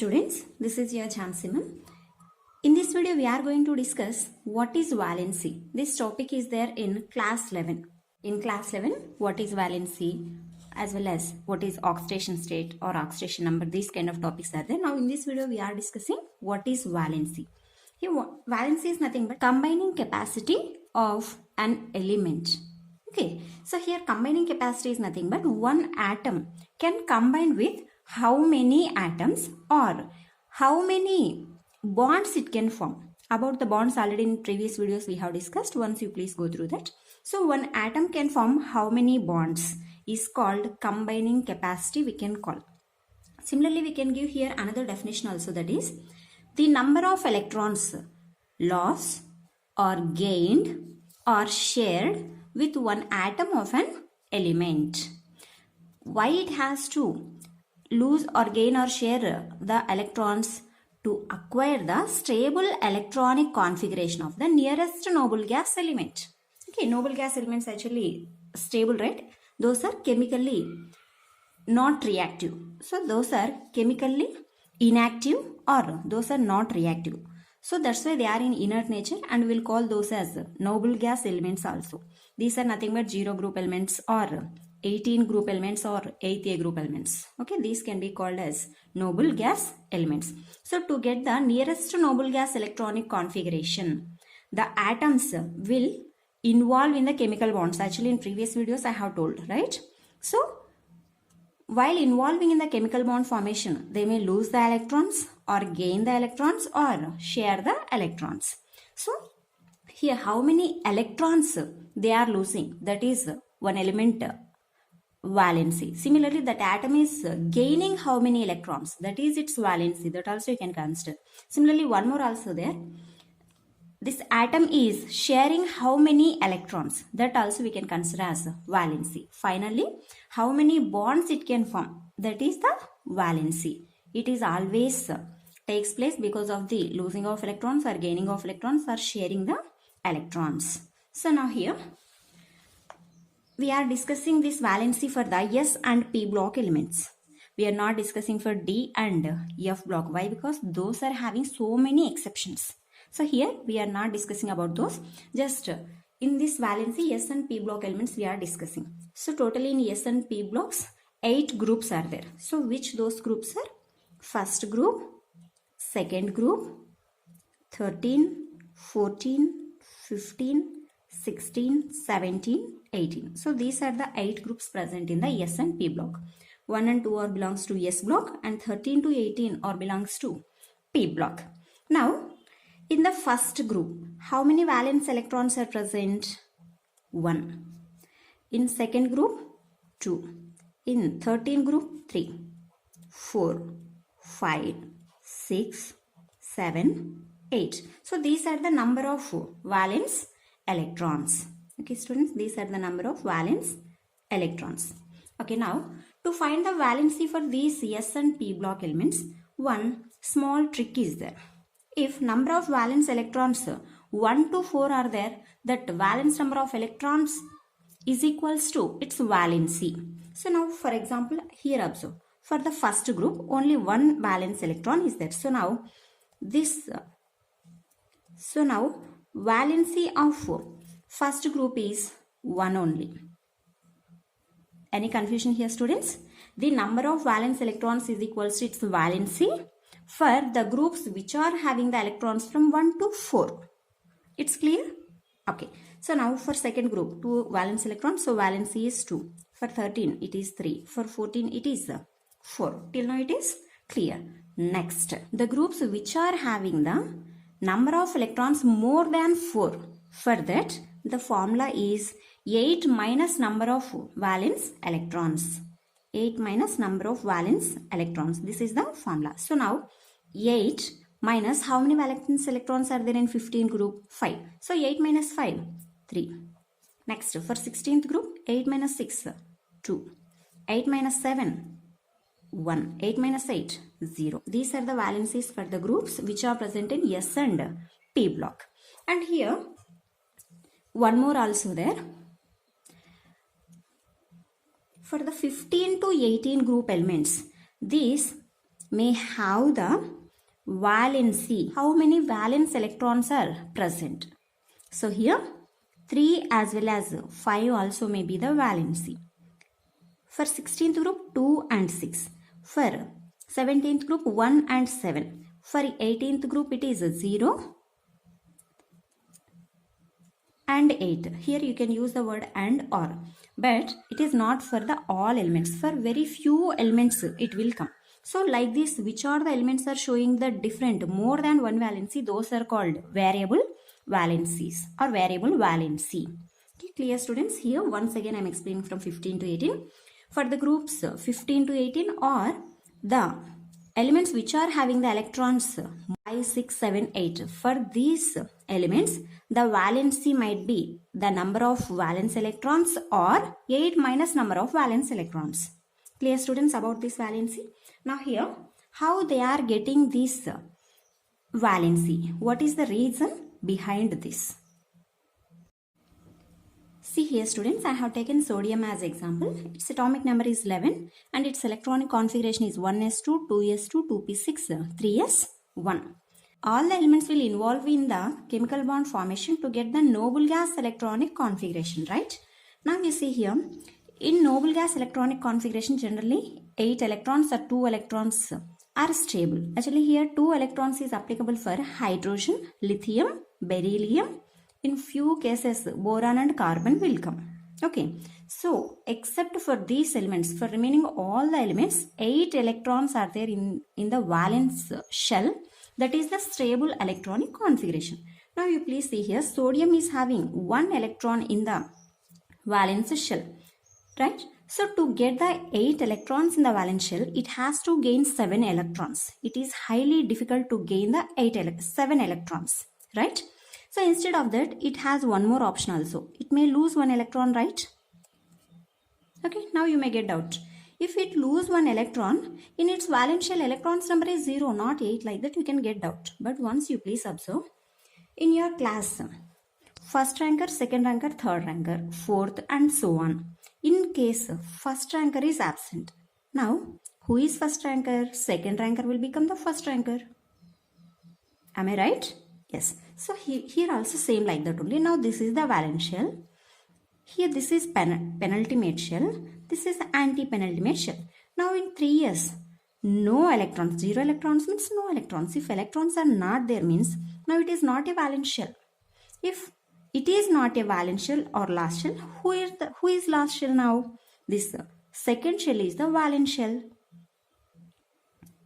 students, this is your Jhansiman. In this video, we are going to discuss what is valency. This topic is there in class 11. In class 11, what is valency as well as what is oxidation state or oxidation number. These kind of topics are there. Now in this video, we are discussing what is valency. Here, valency is nothing but combining capacity of an element. Okay, so here combining capacity is nothing but one atom can combine with how many atoms or how many bonds it can form. About the bonds already in previous videos we have discussed. Once you please go through that. So one atom can form how many bonds is called combining capacity we can call. Similarly, we can give here another definition also, that is the number of electrons lost or gained or shared with one atom of an element. Why it has to lose or gain or share the electrons? To acquire the stable electronic configuration of the nearest noble gas element. Okay, noble gas elements actually stable, right? Those are chemically not reactive. So those are chemically inactive or those are not reactive. So that's why they are in inert nature and we'll call those as noble gas elements also. These are nothing but 0 group elements or 18 group elements or 8A group elements. Okay, these can be called as noble gas elements. So to get the nearest noble gas electronic configuration, the atoms will involve in the chemical bonds. Actually in previous videos I have told, right? So while involving in the chemical bond formation, they may lose the electrons or gain the electrons or share the electrons. So here how many electrons they are losing, that is one element valency. Similarly, that atom is gaining how many electrons, that is its valency. That also you can consider. Similarly, one more also there. This atom is sharing how many electrons, that also we can consider as valency. Finally, how many bonds it can form, that is the valency. It is always takes place because of the losing of electrons or gaining of electrons or sharing the electrons. So now here we are discussing this valency for the S and P block elements. We are not discussing for D and F block. Why? Because those are having so many exceptions. So here we are not discussing about those. Just in this valency S and P block elements we are discussing. So totally in S and P blocks 8 groups are there. So which those groups are? First group, second group, 13, 14, 15, 16, 17, 18. So these are the 8 groups present in the S and P block. 1 and 2 are belongs to S block and 13 to 18 are belongs to P block. Now in the first group, how many valence electrons are present? 1. In second group, 2. In 13 group, 3, 4, 5, 6, 7, 8. So these are the number of valence electrons. Okay students, these are the number of valence electrons. Okay, now to find the valency for these S and P block elements, one small trick is there. If number of valence electrons 1 to 4 are there, that valence number of electrons is equals to its valency. So now for example here observe, for the first group only one valence electron is there. So now valency of first group is 1 only. Any confusion here students? The number of valence electrons is equals to its valency for the groups which are having the electrons from 1 to 4. It's clear? Okay. So now for second group, 2 valence electrons. So valency is 2. For 13 it is 3. For 14 it is 4. Till now it is clear. Next, the groups which are having the number of electrons more than 4. For that the formula is 8 minus number of valence electrons. 8 minus number of valence electrons. This is the formula. So now 8 minus how many valence electrons are there in 15th group? 5. So 8 minus 5, 3. Next, for 16th group, 8 minus 6, 2. 8 minus 7, 1. 8 minus 8, 0. These are the valencies for the groups which are present in S and P block. And here, one more also there. For the 15 to 18 group elements, these may have the valency. How many valence electrons are present? So here 3 as well as 5 also may be the valency. For 16th group 2 and 6. For 17th group 1 and 7. For 18th group it is 0 and 8. Here you can use the word and or, but it is not for the all elements. For very few elements it will come. So like this, which are the elements are showing the different more than one valency, those are called variable valencies or variable valency. Okay, clear students? Here once again I am explaining from 15 to 18. For the groups 15 to 18 or the elements which are having the electrons 5, 6, 7, 8. For these elements, the valency might be the number of valence electrons or 8 minus number of valence electrons. Clear students about this valency? Now here, how they are getting this valency? What is the reason behind this? See here students, I have taken sodium as example. Its atomic number is 11 and its electronic configuration is 1s2, 2s2, 2p6, 3s1. All the elements will involve in the chemical bond formation to get the noble gas electronic configuration, right? Now you see here, in noble gas electronic configuration generally 8 electrons or 2 electrons are stable. Actually here 2 electrons is applicable for hydrogen, lithium, beryllium. In few cases, boron and carbon will come. Okay. So, except for these elements, for remaining all the elements, 8 electrons are there in the valence shell. That is the stable electronic configuration. Now, you please see here, sodium is having 1 electron in the valence shell. Right? So, to get the 8 electrons in the valence shell, it has to gain 7 electrons. It is highly difficult to gain the 7 electrons. Right? So instead of that, it has one more option also. It may lose 1 electron, right? Okay, now you may get doubt. If it lose 1 electron, in its valence shell, electrons number is 0, not 8, like that you can get doubt. But once you please observe, in your class, first ranker, second ranker, third ranker, fourth and so on. In case first ranker is absent. Now, who is first ranker? Second ranker will become the first ranker. Am I right? Yes. So here also same like that only. Now this is the valence shell. Here this is penultimate shell. This is anti-penultimate shell. Now in 3 years, no electrons. 0 electrons means no electrons. If electrons are not there means now it is not a valence shell. If it is not a valence shell or last shell, who is last shell now? This second shell is the valence shell.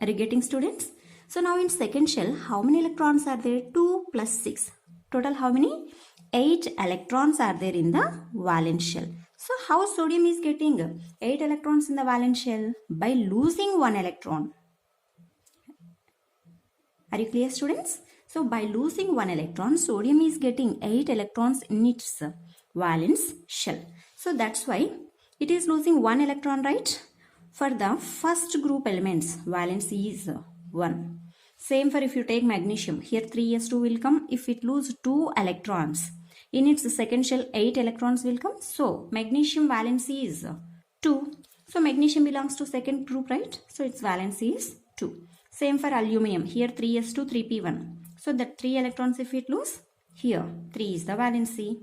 Are you getting students? So now in second shell, how many electrons are there? 2 plus 6. Total how many? 8 electrons are there in the valence shell. So how sodium is getting 8 electrons in the valence shell? By losing 1 electron. Are you clear students? So by losing 1 electron, sodium is getting 8 electrons in its valence shell. So that's why it is losing 1 electron, right? For the first group elements, valence is 1. Same for if you take magnesium. Here 3s2 will come. If it lose 2 electrons, in its second shell 8 electrons will come. So magnesium valency is 2. So magnesium belongs to second group, right? So its valency is 2. Same for aluminum. Here 3s2, 3p1. So that 3 electrons if it lose, here 3 is the valency.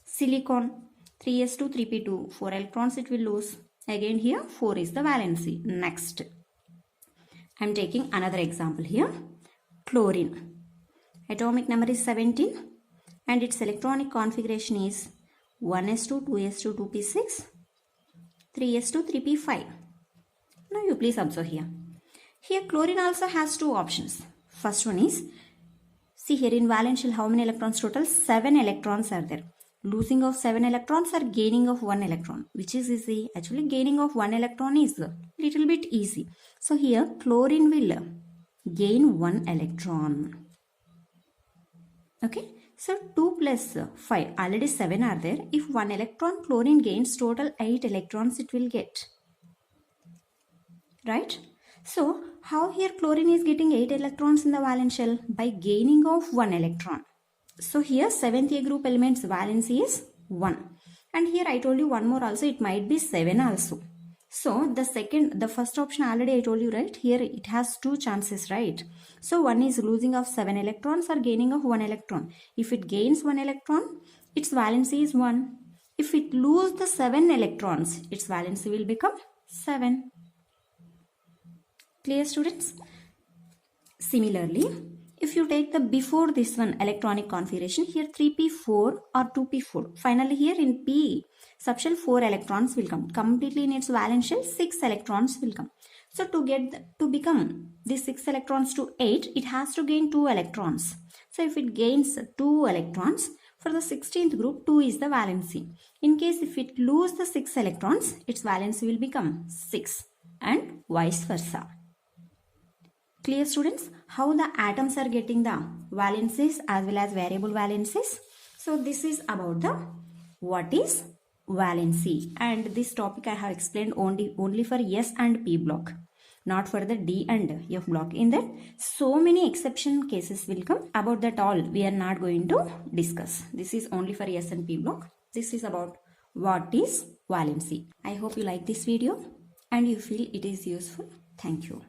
Silicon 3s2, 3p2. 4 electrons it will lose. Again here 4 is the valency. Next, I am taking another example here. Chlorine. Atomic number is 17 and its electronic configuration is 1s2, 2s2, 2p6, 3s2, 3p5. Now you please observe here. Here chlorine also has 2 options. First one is, see here in valence shell how many electrons total? 7 electrons are there. Losing of 7 electrons or gaining of 1 electron, which is easy. Actually gaining of 1 electron is a little bit easy. So here chlorine will gain 1 electron. Okay. So 2 plus 5, already 7 are there. If 1 electron chlorine gains, total 8 electrons it will get. Right. So how here chlorine is getting 8 electrons in the valence shell? By gaining of 1 electron. So here 7th A group elements valency is 1. And here I told you one more also, it might be 7 also. So the first option already I told you, right? Here it has two chances, right? So one is losing of 7 electrons or gaining of 1 electron. If it gains 1 electron, its valency is 1. If it loses the 7 electrons, its valency will become 7. Clear, students? Similarly, if you take the before this one electronic configuration, here 3p4 or 2p4. Finally here in p subshell 4 electrons will come. Completely in its valence shell 6 electrons will come. So to become these 6 electrons to 8, it has to gain 2 electrons. So if it gains 2 electrons, for the 16th group 2 is the valency. In case if it loses the 6 electrons, its valency will become 6 and vice versa. Clear, students? How the atoms are getting the valencies as well as variable valencies. So this is about the what is valency, and this topic I have explained only for S and P block, not for the D and F block. In that so many exception cases will come. About that all we are not going to discuss. This is only for S and P block. This is about what is valency. I hope you like this video and you feel it is useful. Thank you.